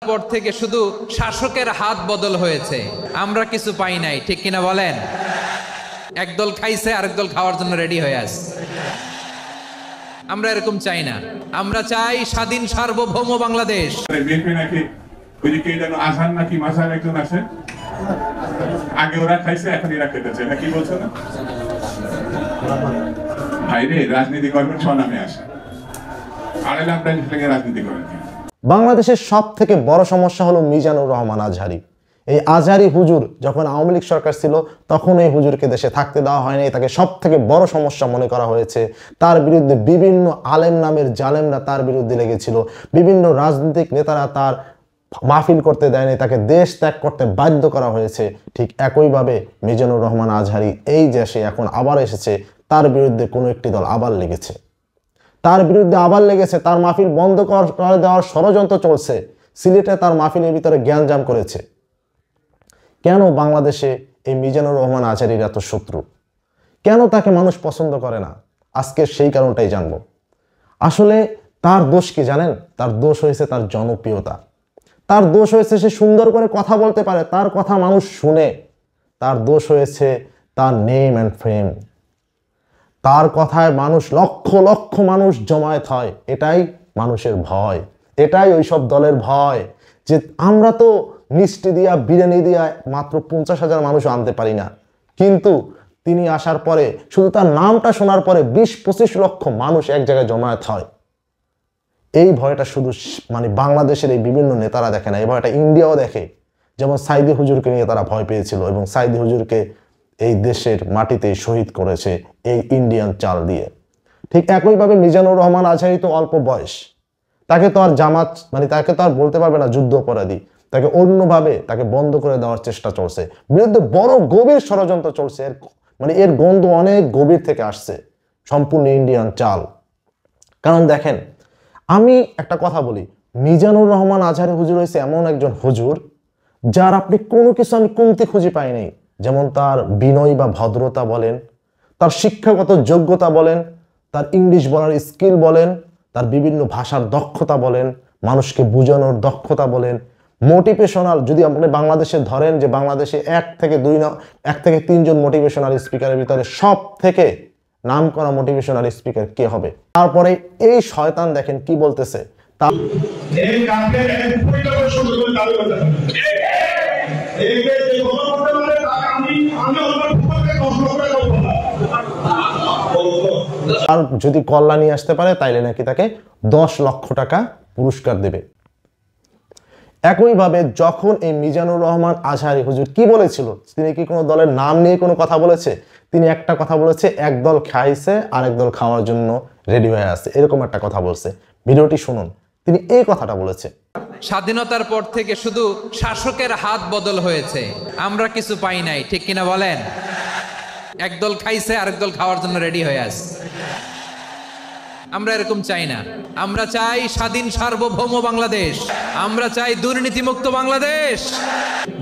পর থেকে শুধু শাসকের হাত বদল হয়েছে, আমরা কিছু পাই নাই, ঠিক কিনা বলেন? একদল খাইছে, আরেক দল খাওয়ার জন্য রেডি হয়ে আছে। আমরা এরকম চাই না, আমরা চাই স্বাধীন সার্বভৌম বাংলাদেশ। আজহার নাকি মাঝার একজন আছে, আগে ওরা খাইছে এখন এরা খেতেছে, নাকি বলছো না ভাই রে? রাজনীতি করবেন স্বনামে আসে, আড়াইলে আপনার রাজনীতি করেন। বাংলাদেশের সব থেকে বড় সমস্যা হলো মিজানুর রহমান আজহারি। এই আজহারি হুজুর যখন আওয়ামী লীগ সরকার ছিল তখন এই হুজুরকে দেশে থাকতে দেওয়া হয়নি, তাকে সব থেকে বড় সমস্যা মনে করা হয়েছে। তার বিরুদ্ধে বিভিন্ন আলেম নামের জালেমরা তার বিরুদ্ধে লেগেছিল, বিভিন্ন রাজনৈতিক নেতারা তার মাহফিল করতে দেয়নি, তাকে দেশ ত্যাগ করতে বাধ্য করা হয়েছে। ঠিক একইভাবে মিজানুর রহমান আজহারি এই দেশে এখন আবার এসেছে, তার বিরুদ্ধে কোনো একটি দল আবার লেগেছে, তার বিরুদ্ধে আবার লেগেছে, তার মাহফিল বন্ধ করে দেওয়ার ষড়যন্ত্র চলছে। সিলেটে তার মাহফিলের ভিতরে জ্ঞানজাম করেছে। কেন বাংলাদেশে এই মিজানুর রহমান আজহারির এত শত্রু? কেন তাকে মানুষ পছন্দ করে না? আজকে সেই কারণটাই জানব। আসলে তার দোষ কি জানেন? তার দোষ হয়েছে তার জনপ্রিয়তা, তার দোষ হয়েছে সে সুন্দর করে কথা বলতে পারে, তার কথা মানুষ শুনে। তার দোষ হয়েছে তার নেম অ্যান্ড ফেম, তার কথায় মানুষ লক্ষ লক্ষ মানুষ জমায়েত হয়। এটাই মানুষের ভয়, এটাই ওইসব দলের ভয় যে আমরা তো মিষ্টি দিয়া বিরিয়ানি দিয়া মাত্র 50,000 মানুষ আনতে পারি না, কিন্তু তিনি আসার পরে শুধু তার নামটা শোনার পরে 20-25 লক্ষ মানুষ এক জায়গায় জমায়েত হয়। এই ভয়টা শুধু বাংলাদেশের এই বিভিন্ন নেতারা দেখে না, এই ভয়টা ইন্ডিয়াও দেখে। যেমন সাইদি হুজুরকে নিয়ে তারা ভয় পেয়েছিল এবং সাইদি হুজুরকে এই দেশের মাটিতে শহীদ করেছে এই ইন্ডিয়ান চাল দিয়ে। ঠিক একইভাবে মিজানুর রহমান আজহারি তো অল্প বয়স, তাকে তো আর জামাত তাকে তো আর বলতে পারবে না যুদ্ধ অপরাধী, তাকে অন্যভাবে তাকে বন্ধ করে দেওয়ার চেষ্টা চলছে, বিরুদ্ধে বড় গভীর ষড়যন্ত্র চলছে। এর গন্ধ অনেক গভীর থেকে আসছে, সম্পূর্ণ ইন্ডিয়ান চাল। কারণ দেখেন, আমি একটা কথা বলি, মিজানুর রহমান আজহারি হুজুর হয়েছে এমন একজন হুজুর যার আপনি কোনো কিছু আমি কমতি খুঁজে পাই নাই। যেমন তার বিনয় বা ভদ্রতা বলেন, তার শিক্ষাগত যোগ্যতা বলেন, তার ইংলিশ বলার স্কিল বলেন, তার বিভিন্ন ভাষার দক্ষতা বলেন, মানুষকে বোঝানোর দক্ষতা বলেন, মোটিভেশনাল। যদি আপনি বাংলাদেশে ধরেন যে বাংলাদেশে 1 থেকে 3 জন মোটিভেশনাল স্পিকারের ভিতরে সব থেকে নাম করা মোটিভেশনাল স্পিকার কে হবে? তারপরে এই শয়তান দেখেন কি বলতেছে, আর যদি কল্লা নিয়ে আসতে পারে তাইলে নাকি তাকে 10 লক্ষ টাকা পুরস্কার দেবে। একইভাবে যখন এই মিজানুর রহমান আজহারি হুজুর কি বলেছিল, তিনি কি কোনো দলের নাম নিয়ে কোনো কথা বলেছে? তিনি একটা কথা বলেছে, এক দল খাইছে আরেক দল খাওয়ার জন্য রেডি হয়ে আছে, এরকম একটা কথা বলছে। ভিডিওটি শুনুন, তিনি এই কথাটা বলেছে। স্বাধীনতার পর থেকে শুধু শাসকের হাত বদল হয়েছে, আমরা কিছু পাই নাই, ঠিক কিনা বলেন? একদল খাইছে আরেক দল খাওয়ার জন্য রেডি হয়ে আছে। আমরা এরকম চাই না, আমরা চাই স্বাধীন সার্বভৌম বাংলাদেশ, আমরা চাই দুর্নীতিমুক্ত বাংলাদেশ,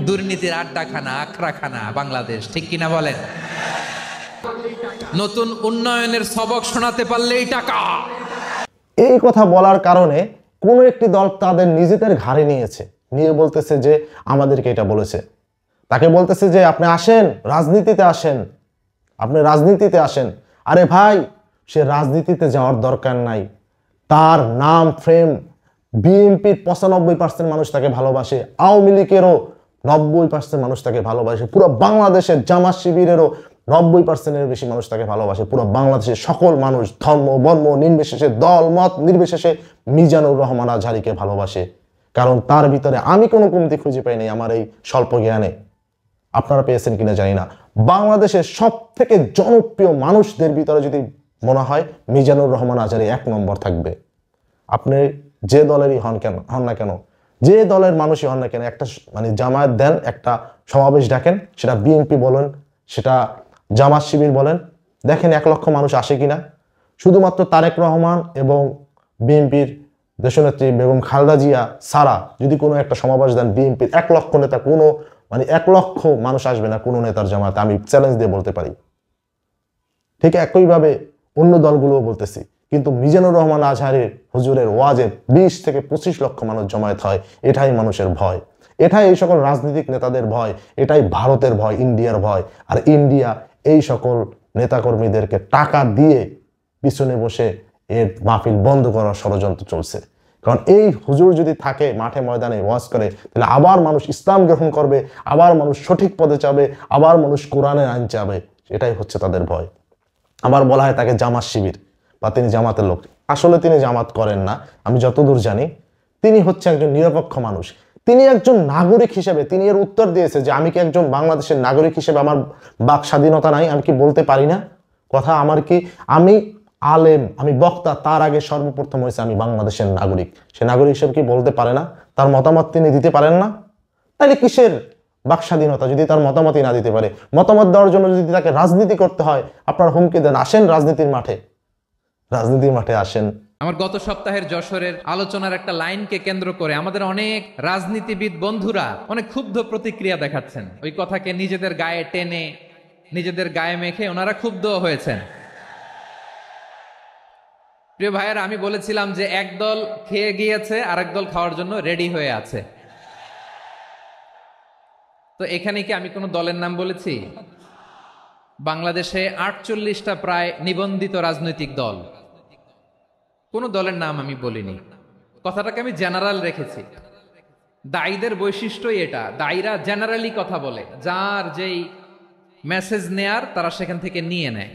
দুর্নীতির আড্ডাখানা আখড়াখানা বাংলাদেশ, ঠিক কিনা বলেন? নতুন উন্নয়নের সবক শোনাতে পারলেই টাকা। এই কথা বলার কারণে কোনো একটি দল তাদের নিজেদের ঘাড়ে নিয়েছে, নিয়ে বলতেছে যে আমাদেরকে এটা বলেছে। তাকে বলতেছে যে আপনি আসেন, রাজনীতিতে আসেন, আপনি রাজনীতিতে আসেন। আরে ভাই, সে রাজনীতিতে যাওয়ার দরকার নাই, তার নাম ফ্রেম, বিএনপির 95% মানুষ তাকে ভালোবাসে, আওয়ামী লীগেরও 90% মানুষ তাকে ভালোবাসে, পুরো বাংলাদেশের জামাত শিবিরেরও 90%-এর বেশি মানুষ তাকে ভালোবাসে। পুরো বাংলাদেশের সকল মানুষ ধর্ম বর্ণ নির্বিশেষে, দল মত নির্বিশেষে মিজানুর রহমান আজহারিকে ভালোবাসে। কারণ তার ভিতরে আমি কোনো কমতি খুঁজে পাই নাই আমার এই স্বল্প জ্ঞানে। আপনারা পেয়েছেন কিনা জানি না, বাংলাদেশের সব থেকে জনপ্রিয় মানুষদের ভিতরে যদি মনে হয় মিজানুর রহমান আজহারি 1 নম্বর থাকবে। আপনি যে দলেরই হন না কেন, যে দলের মানুষই হন না কেন, একটা জামায়াত দেন, একটা সমাবেশ ডাকেন, সেটা বিএনপি বলেন, সেটা জামাত শিবির বলেন, দেখেন 1 লক্ষ মানুষ আসে কিনা। শুধুমাত্র তারেক রহমান এবং বিএনপির দেশনেত্রী বেগম খালেদা জিয়া ছাড়া যদি কোনো একটা সমাবেশ দেন বিএনপির 1 লক্ষ নেতা, কোনো 1 লক্ষ মানুষ আসবে না কোনো নেতার জামাতে, আমি চ্যালেঞ্জ দিয়ে বলতে পারি। ঠিক একইভাবে অন্য দলগুলোও বলতেছি। কিন্তু মিজানুর রহমান আজহারীর হুজুরের ওয়াজে 20 থেকে 25 লক্ষ মানুষ জমায়েত হয়। এটাই মানুষের ভয়, এটাই এই সকল রাজনৈতিক নেতাদের ভয়, এটাই ভারতের ভয়, ইন্ডিয়ার ভয়। আর ইন্ডিয়া এই সকল নেতাকর্মীদেরকে টাকা দিয়ে পিছনে বসে এর মাহফিল বন্ধ করার ষড়যন্ত্র চলছে। কারণ এই হুজুর যদি থাকে মাঠে ময়দানে ওয়াজ করে, তাহলে আবার মানুষ ইসলাম গ্রহণ করবে, আবার মানুষ সঠিক পথে যাবে, আবার মানুষ কোরআনের আইন চাবে। এটাই হচ্ছে তাদের ভয়। আবার বলা হয় তাকে জামাত শিবির বা তিনি জামাতের লোক। আসলে তিনি জামাত করেন না, আমি যতদূর জানি তিনি হচ্ছে একজন নিরপেক্ষ মানুষ। তিনি একজন নাগরিক হিসেবে তিনি এর উত্তর দিয়েছে যে আমি কি একজন বাংলাদেশের নাগরিক হিসেবে আমার বাক স্বাধীনতা নাই, আমি কি বলতে পারি না কথা? আমার কি, আমি আলেম, আমি বক্তা, তার আগে সর্বপ্রথম হয়েছে আমি বাংলাদেশের নাগরিক। সে নাগরিক হিসেবে কি বলতে পারে না? তার মতামত তিনি দিতে পারেন না? তাহলে কিসের বাক স্বাধীনতা যদি তার মতামতই না দিতে পারে? মতামত দেওয়ার জন্য যদি তাকে রাজনীতি করতে হয়, আপনার হুমকি দেন, আসেন রাজনীতির মাঠে, রাজনীতির মাঠে আসেন। আমার গত সপ্তাহের যশোরের আলোচনার একটা লাইনকে কেন্দ্র করে আমাদের অনেক রাজনীতিবিদ বন্ধুরা অনেক ক্ষুব্ধ প্রতিক্রিয়া দেখাচ্ছেন। ওই কথাকে নিজেদের গায়ে টেনে, নিজেদের গায়ে মেখে ওনারা ক্ষুব্ধ হয়েছেন। প্রিয় ভাইয়েরা, আমি বলেছিলাম যে একদল খেয়ে গিয়েছে, আরেক দল খাওয়ার জন্য রেডি হয়ে আছে। তো এখানে কি আমি কোনো দলের নাম বলেছি? বাংলাদেশে 48টা প্রায় নিবন্ধিত রাজনৈতিক দল, কোনো দলের নাম আমি বলিনি। কথাটাকে আমি জেনারেল রেখেছি। দায়ীদের বৈশিষ্ট্যই এটা, দায়ীরা জেনারেলি কথা বলে, যার যেই মেসেজ নেয়ার তারা সেখান থেকে নিয়ে নেয়।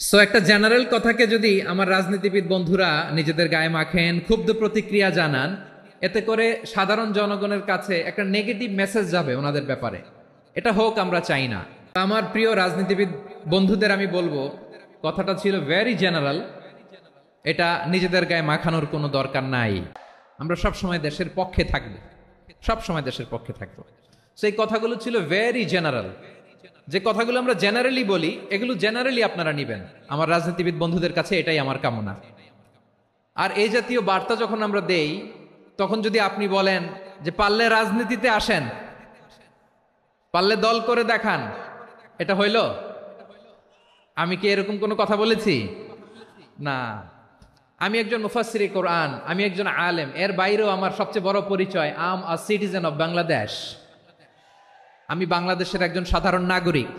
সো একটা জেনারেল কথাকে যদি আমার রাজনীতিবিদ বন্ধুরা নিজেদের গায়ে মাখেন, ক্ষুব্ধ প্রতিক্রিয়া জানান, এতে করে সাধারণ জনগণের কাছে একটা নেগেটিভ মেসেজ যাবে ওনাদের ব্যাপারে। এটা হোক আমরা চাই না। আমার প্রিয় রাজনীতিবিদ বন্ধুদের আমি বলবো, কথাটা ছিল ভেরি জেনারেল, এটা নিজেদের গায়ে মাখানোর কোনো দরকার নাই। আমরা সবসময় দেশের পক্ষে থাকবো, সবসময় দেশের পক্ষে থাকবো। সেই কথাগুলো ছিল ভেরি জেনারেল। যে কথাগুলো আমরা জেনারেলি বলি, এগুলো জেনারেলি আপনারা নিবেন। আমার রাজনীতিবিদ বন্ধুদের কাছে এটাই আমার কামনা। আর এই জাতীয় বার্তা যখন আমরা দেই, তখন যদি আপনি বলেন যে পারলে রাজনীতিতে আসেন, পারলে দল করে দেখান, এটা হইল? আমি কি এরকম কোনো কথা বলেছি? না। আমি একজন মুফাসসিরে কোরআন, আমি একজন আলেম, এর বাইরেও আমার সবচেয়ে বড় পরিচয় আম আ সিটিজেন অফ বাংলাদেশ। আমি বাংলাদেশের একজন সাধারণ নাগরিক।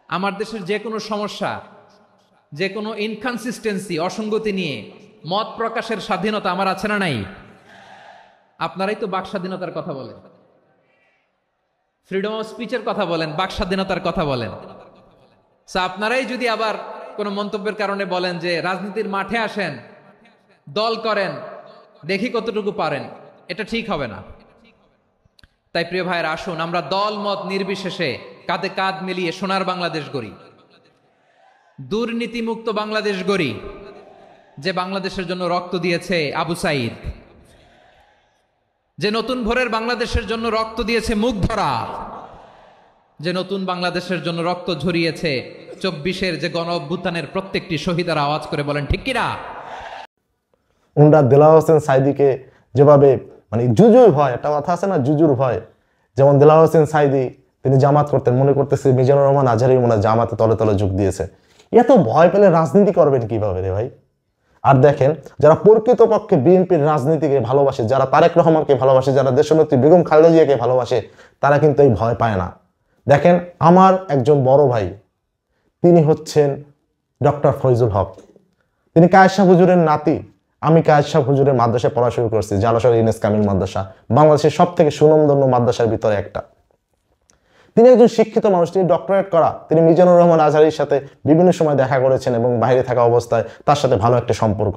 আমার দেশের যে কোনো সমস্যা, যে কোনো ইনকনসিস্টেন্সি, অসঙ্গতি নিয়ে মত প্রকাশের স্বাধীনতা আমার আছে না নাই? আপনারাই তো বাক স্বাধীনতার কথা বলেন, ফ্রিডম অফ স্পিচের কথা বলেন, বাক স্বাধীনতার কথা বলেন। আপনারাই যদি আবার কোনো মন্তব্যের কারণে বলেন যে রাজনীতির মাঠে আসেন, দল করেন, দেখি কতটুকু পারেন, এটা ঠিক হবে না। তাই প্রিয় ভাইয়ের, আসুন আমরা দল মত নির্বিশেষে কাঁধে কাঁধ মিলিয়ে সোনার বাংলাদেশ গড়ি, দুর্নীতিমুক্ত বাংলাদেশ গড়ি। যে বাংলাদেশের জন্য রক্ত দিয়েছে আবু সাইদ, যে নতুন ভোরের বাংলাদেশের জন্য রক্ত দিয়েছে মুগ্ধরা, যে নতুন বাংলাদেশের জন্য রক্ত ঝরিয়েছে 24-এর যে গণ অভ্যুত্থানের প্রত্যেকটি শহীদের আওয়াজ করে বলেন ঠিক কিনা? উনরা দেলাওয়ার হোসেন সাইদিকে যেভাবে মানে জুজুর ভয়, একটা কথা আছে না, জুজুর ভয়। যেমন দেলাওয়ার হোসেন সাইদি তিনি জামাত করতেন, মনে করতেছে মিজানুর রহমান আজহারী মনে হয় জামাতে তলে তলে যোগ দিয়েছে। এত ভয় পেলে রাজনীতি করবেন কিভাবে রে ভাই? আর দেখেন, যারা প্রকৃতপক্ষে বিএনপির রাজনীতিকে ভালোবাসে, যারা তারেক রহমানকে ভালোবাসে, যারা দেশনেত্রী বেগম খালেদা জিয়াকে ভালোবাসে, তারা কিন্তু এই ভয় পায় না। দেখেন, আমার একজন বড় ভাই, তিনি হচ্ছেন ডক্টর ফয়জুল হক। তিনি কায়েদ শাহ হুজুরের নাতি। আমি কায়েদ শাহ হুজুরের মাদ্রাসায় পড়াশোনা করছি, জালাশার ইনেস কামিল মাদ্রাসা, বাংলাদেশের সব থেকে সুনামধন্য মাদ্রাসার ভিতরে একটা। তিনি একজন শিক্ষিত মানুষ, তিনি ডক্টরেট করা। তিনি মিজানুর রহমান আজহারীর সাথে বিভিন্ন সময় দেখা করেছেন এবং বাইরে থাকা অবস্থায় তার সাথে ভালো একটা সম্পর্ক।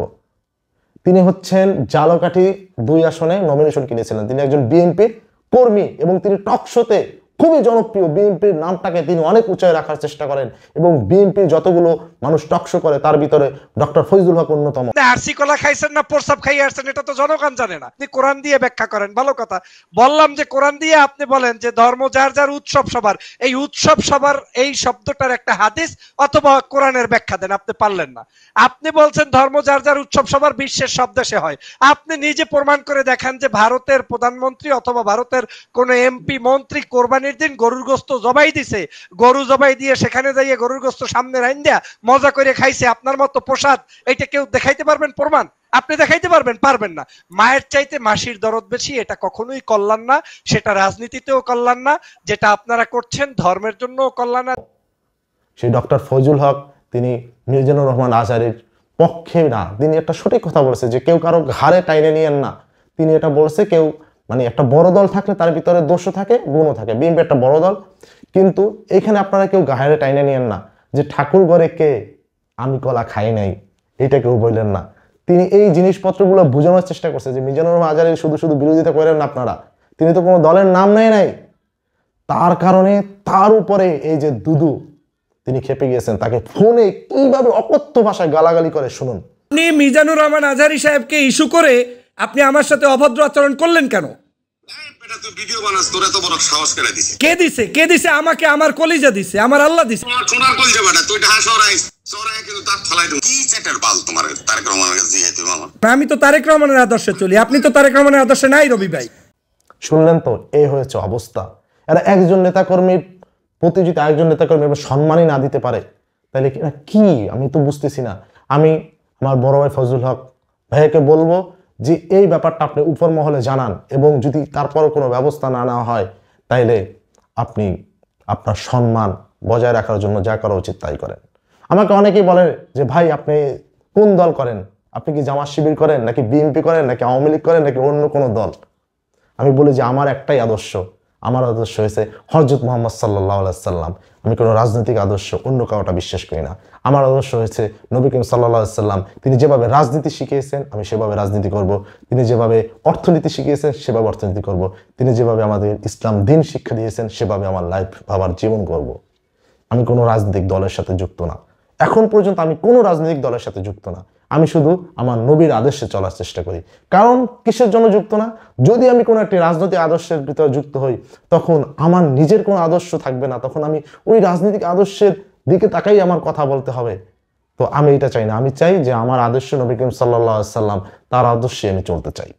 তিনি হচ্ছেন ঝালকাঠি 2 আসনে নমিনেশন কিনেছিলেন। তিনি একজন বিএনপি কর্মী এবং তিনি টকশোতে খুবই জনপ্রিয়। বিএনপির নামটাকে তিনি অনেক উঁচায় রাখার চেষ্টা করেন এবং বিএনপির যতগুলো মানুষ টকশো করে তার ভিতরে ডক্টর ফয়জুল হক অন্যতম। আরসি কলা খাইছেন না প্রসাব খাইয়ে আসছেন, এটা তো জনগণ জানে না। আপনি কোরআন দিয়ে ব্যাখ্যা করেন, ভালো কথা। বললাম যে কোরআন দিয়ে আপনি বলেন যে ধর্ম যার যার, উৎসব সবার। এই উৎসব সবার এই শব্দটার একটা হাদিস অথবা কোরআনের ব্যাখ্যা দেন। আপনি পারলেন না। আপনি বলছেন ধর্ম যার যার, উৎসব সবার, বিশ্বের সব দেশে হয়। আপনি নিজে প্রমাণ করে দেখান যে ভারতের প্রধানমন্ত্রী অথবা ভারতের কোন এমপি মন্ত্রী কোরবানি কোরবানির দিন গরুর গোস্ত জবাই দিছে, গরু জবাই দিয়ে সেখানে যাইয়ে গরুর গোস্ত সামনে রাইন দেয়া মজা করে খাইছে, আপনার মতো প্রসাদ এটা কেউ দেখাইতে পারবেন প্রমাণ? আপনি দেখাইতে পারবেন? পারবেন না। মায়ের চাইতে মাসির দরদ বেশি, এটা কখনোই কল্যাণ না, সেটা রাজনীতিতেও কল্যাণ না, যেটা আপনারা করছেন ধর্মের জন্যও কল্যাণ না। সেই ডক্টর ফজলুল হক তিনি মিজানুর রহমান আজহারীর পক্ষে না, তিনি একটা সঠিক কথা বলেছে যে কেউ কারো ঘাড়ে টাইনে নিয়েন না। তিনি এটা বলেছে কেউ মানে একটা বড় দল থাকলে তার ভিতরে দোষও থাকে গুণও থাকে। বিএনপি একটা বড় দল, কিন্তু এখানে আপনারা কেউ ঘাড়ে টাইনে নিয়েন না যে ঠাকুর ঘরে কে আমি কলা খাই নাই, এটা কেউ বললেন না। তিনি এই জিনিসপত্রগুলো বোঝানোর চেষ্টা করছে যে মিজানুর রহমান আজহারীর শুধু শুধু বিরোধিতা করেন না আপনারা, তিনি তো কোনো দলের নাম নেয় নাই। তার কারণে তার উপরে এই যে দুদু তিনি খেপে গিয়েছেন, তাকে ফোনে কিভাবে অকথ্য ভাষায় গালাগালি করে শুনুন। আপনি মিজানুর রহমান আজহারী সাহেবকে ইস্যু করে আপনি আমার সাথে অভদ্র আচরণ করলেন কেন? ভিডিও বানাস, তোর এত বড় সাহস করে দিছে? কে দিছে? কে দিছে? আমাকে আমার কলিজা দিছে, আমার আল্লাহ দিছে। তোমার সোনার কলিজা বেটা, তুই ঢাস সরাইস সরাই কিন্তু তার থালাই দম কি চ্যাটার বাল তোমার তারেক রহমানের কাছে দিয়ে তুমি আমার। আমি তো তারেক রহমানের আদর্শে চলি, আপনি তো তারেক রহমানের আদর্শে নাই রবি ভাই। শুনলেন তো, এই হয়েছে অবস্থা। এরা একজন নেতাকর্মীর প্রতি যদি আরেকজন নেতাকর্মীর সম্মানই না দিতে পারে তাহলে কি আমি তো বুঝতেছি না। আমি আমার বড় ভাই ফজলুল হক ভাইয়াকে বলবো যে এই ব্যাপারটা আপনি উপর মহলে জানান, এবং যদি তারপরও কোনো ব্যবস্থা না নেওয়া হয় তাইলে আপনি আপনার সম্মান বজায় রাখার জন্য যা করা উচিত তাই করেন। আমাকে অনেকেই বলে যে ভাই আপনি কোন দল করেন, আপনি কি জামাত শিবির করেন নাকি বিএনপি করেন নাকি আওয়ামী লীগ করেন নাকি অন্য কোনো দল? আমি বলি যে আমার একটাই আদর্শ, আমার আদর্শ হয়েছে হযরত মুহাম্মদ সাল্লাল্লাহু আলাইহি সাল্লাম। আমি কোনো রাজনৈতিক আদর্শ অন্য কাউটা বিশ্বাস করি না। আমার আদর্শ হয়েছে নবী করিম সাল্লাল্লাহু আলাইহি সাল্লাম, তিনি যেভাবে রাজনীতি শিখিয়েছেন আমি সেভাবে রাজনীতি করব, তিনি যেভাবে অর্থনীতি শিখিয়েছেন সেভাবে অর্থনীতি করব, তিনি যেভাবে আমাদের ইসলাম দিন শিক্ষা দিয়েছেন সেভাবে আমার লাইফ আমার জীবন করব। আমি কোনো রাজনৈতিক দলের সাথে যুক্ত না, এখন পর্যন্ত আমি কোনো রাজনৈতিক দলের সাথে যুক্ত না। আমি শুধু আমার নবীর আদর্শে চলার চেষ্টা করি। কারণ কিসের জন্য যুক্ত না? যদি আমি কোনো একটি রাজনৈতিক আদর্শের ভিতরে যুক্ত হই তখন আমার নিজের কোনো আদর্শ থাকবে না, তখন আমি ওই রাজনৈতিক আদর্শের দিকে তাকাই আমার কথা বলতে হবে। তো আমি এটা চাই না। আমি চাই যে আমার আদর্শ নবী করিম সাল্লাল্লাহু আলাইহি সাল্লাম, তার আদর্শে আমি চলতে চাই।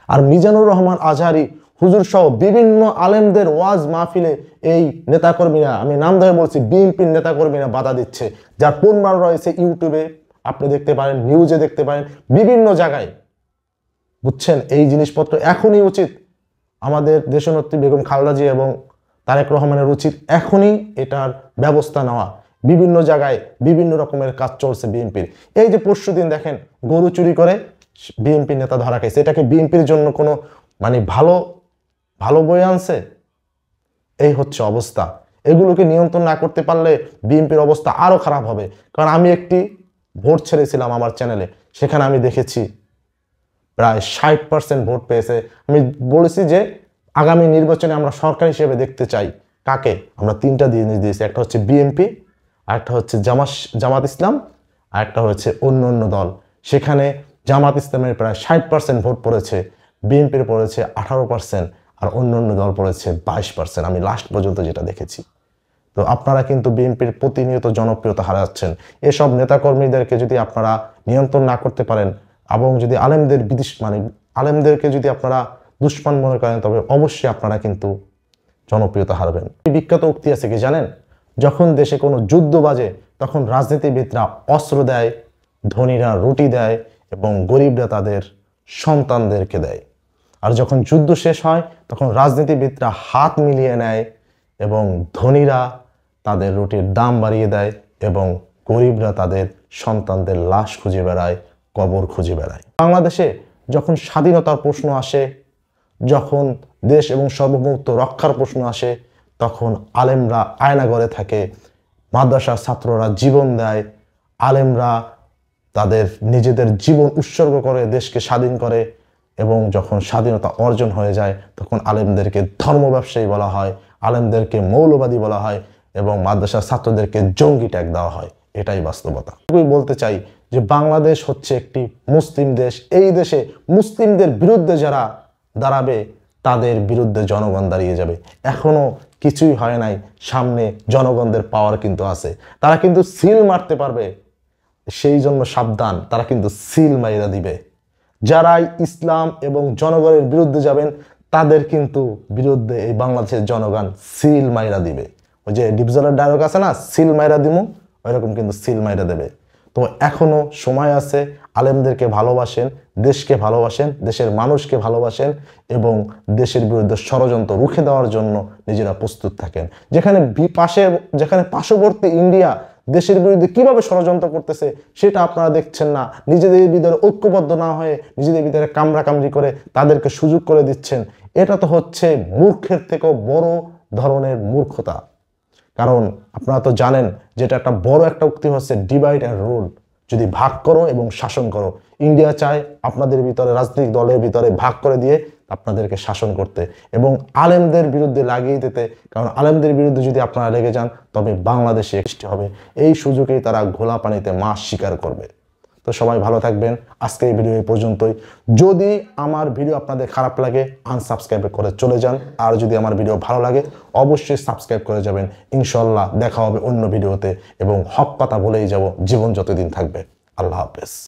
আর মিজানুর রহমান আজহারী হুজুর সহ বিভিন্ন আলেমদের ওয়াজ মাহফিলে এই নেতাকর্মীরা, আমি নাম ধরে বলছি, বিএনপির নেতাকর্মীরা বাধা দিচ্ছে, যার প্রমাণ রয়েছে ইউটিউবে আপনি দেখতে পারেন, নিউজে দেখতে পারেন, বিভিন্ন জায়গায়। বুঝছেন, এই জিনিসপত্র এখনই উচিত আমাদের দেশনেত্রী বেগম খালেদা জিয়া এবং তারেক রহমানের উচিত এখনই এটার ব্যবস্থা নেওয়া। বিভিন্ন জায়গায় বিভিন্ন রকমের কাজ চলছে বিএনপির। এই যে পরশুদিন দেখেন গরু চুরি করে বিএনপির নেতা ধরা খাইছে, এটাকে বিএনপির জন্য কোনো মানে ভালো বই আনছে? এই হচ্ছে অবস্থা। এগুলোকে নিয়ন্ত্রণ না করতে পারলে বিএনপির অবস্থা আরো খারাপ হবে। কারণ আমি একটি ভোট ছেড়েছিলাম আমার চ্যানেলে, সেখানে আমি দেখেছি প্রায় 60% ভোট পেয়েছে। আমি বলেছি যে আগামী নির্বাচনে আমরা সরকার হিসেবে দেখতে চাই কাকে। আমরা তিনটা জিনিস দিয়েছি, একটা হচ্ছে বিএনপি, আরেকটা হচ্ছে জামাত ইসলাম, আরেকটা হচ্ছে অন্য দল। সেখানে জামাত ইসলামের প্রায় 60% ভোট পড়েছে, বিএনপির পড়েছে 18%, আর অন্য দল পড়েছে 22%। আমি লাস্ট পর্যন্ত যেটা দেখেছি। তো আপনারা কিন্তু বিএনপির প্রতিনিয়ত জনপ্রিয়তা হারাচ্ছেন। এসব নেতাকর্মীদেরকে যদি আপনারা নিয়ন্ত্রণ না করতে পারেন এবং যদি আলেমদেরকে যদি আপনারা দুশমন মনে করেন তবে অবশ্যই আপনারা কিন্তু জনপ্রিয়তা হারাবেন। বিখ্যাত উক্তি আছে কি জানেন? যখন দেশে কোনো যুদ্ধ বাজে তখন রাজনীতিবিদরা অস্ত্র দেয়, ধনীরা রুটি দেয় এবং গরিবরা তাদের সন্তানদেরকে দেয়। আর যখন যুদ্ধ শেষ হয় তখন রাজনীতিবিদরা হাত মিলিয়ে নেয় এবং ধনীরা তাদের রুটির দাম বাড়িয়ে দেয় এবং গরিবরা তাদের সন্তানদের লাশ খুঁজে বেড়ায়, কবর খুঁজে বেড়ায়। বাংলাদেশে যখন স্বাধীনতার প্রশ্ন আসে, যখন দেশ এবং সার্বভৌমত্ব রক্ষার প্রশ্ন আসে, তখন আলেমরা আয়নাঘরে থাকে, মাদ্রাসার ছাত্ররা জীবন দেয়, আলেমরা তাদের নিজেদের জীবন উৎসর্গ করে দেশকে স্বাধীন করে। এবং যখন স্বাধীনতা অর্জন হয়ে যায় তখন আলেমদেরকে ধর্ম ব্যবসায়ী বলা হয়, আলেমদেরকে মৌলবাদী বলা হয় এবং মাদ্রাসার ছাত্রদেরকে জঙ্গি ট্যাগ দেওয়া হয়। এটাই বাস্তবতা। আমি বলতে চাই যে বাংলাদেশ হচ্ছে একটি মুসলিম দেশ। এই দেশে মুসলিমদের বিরুদ্ধে যারা দাঁড়াবে তাদের বিরুদ্ধে জনগণ দাঁড়িয়ে যাবে। এখনো কিছুই হয় নাই, সামনে জনগণদের পাওয়ার কিন্তু আছে, তারা কিন্তু সিল মারতে পারবে। সেই জন্য সাবধান, তারা কিন্তু সিল মাইরা দিবে। যারাই ইসলাম এবং জনগণের বিরুদ্ধে যাবেন তাদের কিন্তু বিরুদ্ধে এই বাংলাদেশের জনগণ সিল মাইরা দিবে। ওই যে ডিপজলের ডায়লগ আছে না, সিল মাইরা দিমু, ওইরকম কিন্তু সিল মাইরা দেবে। তো এখনো সময় আছে, আলেমদেরকে ভালোবাসেন, দেশকে ভালোবাসেন, দেশের মানুষকে ভালোবাসেন এবং দেশের বিরুদ্ধে ষড়যন্ত্র রুখে দেওয়ার জন্য নিজেরা প্রস্তুত থাকেন। যেখানে পার্শ্ববর্তী ইন্ডিয়া দেশের বিরুদ্ধে কিভাবে ষড়যন্ত্র করতেছে সেটা আপনারা দেখছেন না, নিজেদের ভিতরে ঐক্যবদ্ধ না হয়ে নিজেদের ভিতরে কামড়াকামড়ি করে তাদেরকে সুযোগ করে দিচ্ছেন। এটা তো হচ্ছে মূর্খের থেকেও বড় ধরনের মূর্খতা। কারণ আপনারা তো জানেন যেটা একটা বড় একটা উক্তি হচ্ছে ডিভাইড অ্যান্ড রুল, যদি ভাগ করো এবং শাসন করো। ইন্ডিয়া চায় আপনাদের ভিতরে, রাজনৈতিক দলের ভিতরে ভাগ করে দিয়ে আপনাদেরকে শাসন করতে এবং আলেমদের বিরুদ্ধে লাগিয়ে দিতে। কারণ আলেমদের বিরুদ্ধে যদি আপনারা লেগে যান তবে বাংলাদেশে সৃষ্টি হবে। এই সুযোগেই তারা ঘোলা পানিতে মাছ শিকার করবে। তো সবাই ভালো থাকবেন। আজকে এই ভিডিও এই পর্যন্তই। যদি আমার ভিডিও আপনাদের খারাপ লাগে আনসাবস্ক্রাইব করে চলে যান, আর যদি আমার ভিডিও ভালো লাগে অবশ্যই সাবস্ক্রাইব করে যাবেন। ইনশাল্লাহ দেখা হবে অন্য ভিডিওতে এবং হক কথা বলেই যাব জীবন যতদিন থাকবে। আল্লাহ হাফেজ।